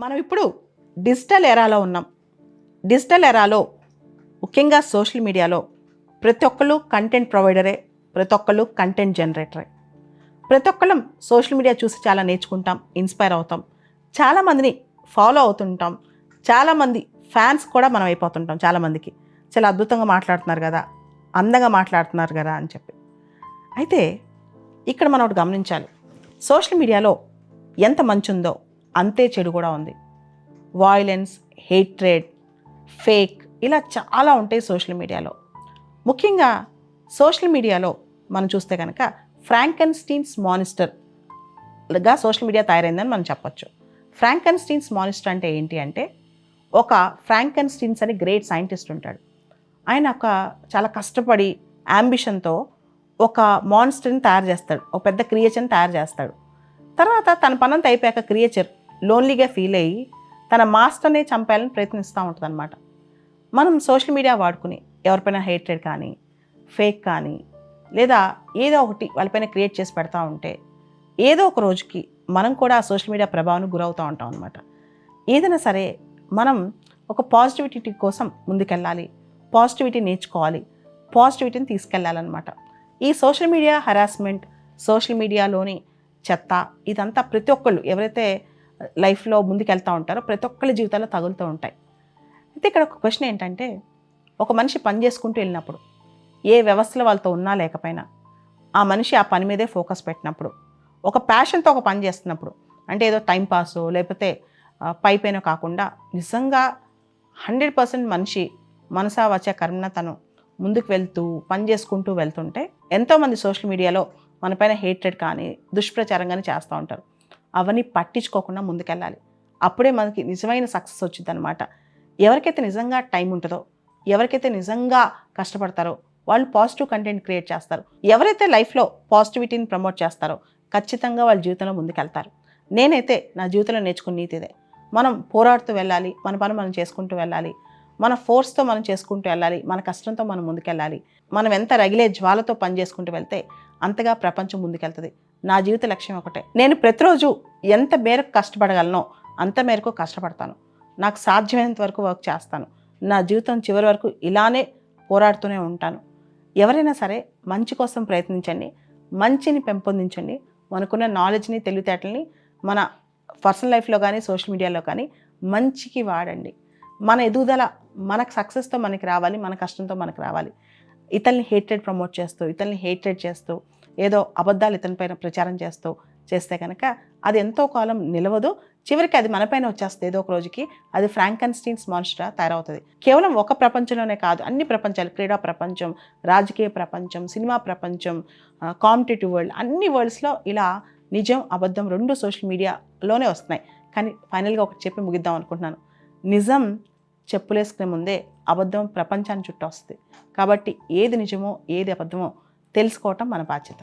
మనం ఇప్పుడు డిజిటల్ ఎరాలో ఉన్నాం. డిజిటల్ ఎరాలో ముఖ్యంగా సోషల్ మీడియాలో ప్రతి ఒక్కళ్ళు కంటెంట్ ప్రొవైడరే, ప్రతి ఒక్కళ్ళు కంటెంట్ జనరేటరే. ప్రతి ఒక్కళ్ళం సోషల్ మీడియా చూసి చాలా నేర్చుకుంటాం, ఇన్స్పైర్ అవుతాం, చాలామందిని ఫాలో అవుతుంటాం, చాలామంది ఫ్యాన్స్ కూడా మనం అయిపోతుంటాం. చాలామందికి చాలా అద్భుతంగా మాట్లాడుతున్నారు కదా, అందంగా మాట్లాడుతున్నారు కదా అని చెప్పి. అయితే ఇక్కడ మనం ఒకటి గమనించాలి, సోషల్ మీడియాలో ఎంత మంచి ఉందో అంతే చెడు కూడా ఉంది. వాయిలెన్స్, హేట్రేడ్, ఫేక్ ఇలా చాలా ఉంటాయి సోషల్ మీడియాలో. ముఖ్యంగా సోషల్ మీడియాలో మనం చూస్తే కనుక ఫ్రాంకెన్స్టీన్స్ మానిస్టర్గా సోషల్ మీడియా తయారైందని మనం చెప్పొచ్చు. ఫ్రాంకెన్స్టీన్స్ మానిస్టర్ అంటే ఏంటి అంటే, ఒక ఫ్రాంకెన్స్టీన్స్ అని గ్రేట్ సైంటిస్ట్ ఉంటాడు. ఆయన చాలా కష్టపడి యాంబిషన్తో ఒక మాన్స్టర్ని తయారు చేస్తాడు, ఒక పెద్ద క్రియేచర్ని తయారు చేస్తాడు. తర్వాత తన పనంతా అయిపోయాక క్రియేచర్ లోన్లీగా ఫీల్ అయ్యి తన మాస్టర్ని చంపేయాలని ప్రయత్నిస్తూ ఉంటుంది అనమాట. మనం సోషల్ మీడియా వాడుకుని ఎవరిపైన హేట్రెడ్ కానీ, ఫేక్ కానీ, లేదా ఏదో ఒకటి వాళ్ళపైన క్రియేట్ చేసి పెడతా ఉంటే ఏదో ఒక రోజుకి మనం కూడా ఆ సోషల్ మీడియా ప్రభావానికి గురవుతూ ఉంటాం అనమాట. ఏదైనా సరే మనం ఒక పాజిటివిటీ కోసం ముందుకెళ్ళాలి, పాజిటివిటీ నేర్చుకోవాలి, పాజిటివిటీని తీసుకెళ్ళాలన్నమాట. ఈ సోషల్ మీడియా హరాస్మెంట్, సోషల్ మీడియాలోని చెత్త, ఇదంతా ప్రతి ఒక్కళ్ళు ఎవరైతే లైఫ్లో ముందుకెళ్తూ ఉంటారో ప్రతి ఒక్కళ్ళ జీవితాల్లో తగులుతూ ఉంటాయి. అయితే ఇక్కడ ఒక క్వశ్చన్ ఏంటంటే, ఒక మనిషి పని చేసుకుంటూ వెళ్ళినప్పుడు, ఏ వ్యవస్థలో వాళ్ళతో ఉన్నా లేకపోయినా, ఆ మనిషి ఆ పని మీదే ఫోకస్ పెట్టినప్పుడు, ఒక ప్యాషన్తో ఒక పని చేస్తున్నప్పుడు, అంటే ఏదో టైంపాసు లేకపోతే పైపైన కాకుండా నిజంగా 100% మనిషి మనసా వచ్చే కర్మన తను ముందుకు వెళ్తూ పని చేసుకుంటూ వెళ్తుంటే ఎంతోమంది సోషల్ మీడియాలో మనపైన హేట్రెడ్ కానీ, దుష్ప్రచారం కానీ చేస్తూ ఉంటారు. అవన్నీ పట్టించుకోకుండా ముందుకెళ్ళాలి. అప్పుడే మనకి నిజమైన సక్సెస్ వచ్చింది అనమాట. ఎవరికైతే నిజంగా టైం ఉంటుందో, ఎవరికైతే నిజంగా కష్టపడతారో వాళ్ళు పాజిటివ్ కంటెంట్ క్రియేట్ చేస్తారు. ఎవరైతే లైఫ్లో పాజిటివిటీని ప్రమోట్ చేస్తారో ఖచ్చితంగా వాళ్ళ జీవితంలో ముందుకెళ్తారు. నేనైతే నా జీవితంలో నేర్చుకున్న నీతి ఇదే. మనం పోరాడుతూ వెళ్ళాలి, మన పని మనం చేసుకుంటూ వెళ్ళాలి, మన ఫోర్స్తో మనం చేసుకుంటూ వెళ్ళాలి, మన కష్టంతో మనం ముందుకెళ్ళాలి. మనం ఎంత రగిలే జ్వాలతో పని చేసుకుంటూ వెళ్తే అంతగా ప్రపంచం ముందుకెళ్తుంది. నా జీవిత లక్ష్యం ఒకటే. నేను ప్రతిరోజు ఎంత మేరకు కష్టపడగలనో అంత మేరకు కష్టపడతాను. నాకు సాధ్యమైనంత వరకు వర్క్ చేస్తాను. నా జీవితం చివరి వరకు ఇలానే పోరాడుతూనే ఉంటాను. ఎవరైనా సరే మంచి కోసం ప్రయత్నించండి, మంచిని పెంపొందించండి. మనకున్న నాలెడ్జ్ని, తెలివితేటల్ని మన పర్సనల్ లైఫ్లో కానీ సోషల్ మీడియాలో కానీ మంచికి వాడండి. మన ఎదుగుదల మనకు సక్సెస్తో మనకి రావాలి, మన కష్టంతో మనకు రావాలి. ఇతల్ని హేట్రెడ్ ప్రమోట్ చేస్తూ, ఇతల్ని హేట్రెడ్ చేస్తూ, ఏదో అబద్ధాలు ఇతనిపైన ప్రచారం చేస్తే కనుక అది ఎంతో కాలం నిలవదు. చివరికి అది మనపైన వచ్చేస్తుంది ఏదో ఒక రోజుకి. అది ఫ్రాంకెన్స్టీన్స్ మాన్స్టర్ తయారవుతుంది. కేవలం ఒక ప్రపంచంలోనే కాదు, అన్ని ప్రపంచాలు, క్రీడా ప్రపంచం, రాజకీయ ప్రపంచం, సినిమా ప్రపంచం, కాంపిటేటివ్ వరల్డ్, అన్ని వరల్డ్స్లో ఇలా నిజం, అబద్ధం రెండు సోషల్ మీడియాలోనే వస్తున్నాయి. కానీ ఫైనల్గా ఒకటి చెప్పి ముగిద్దాం అనుకుంటున్నాను. నిజం చెప్పులేసుకునే ముందే అబద్ధం ప్రపంచాన్ని చుట్టూ వస్తుంది. కాబట్టి ఏది నిజమో ఏది అబద్ధమో తెలుసుకోవటం మన బాధ్యత.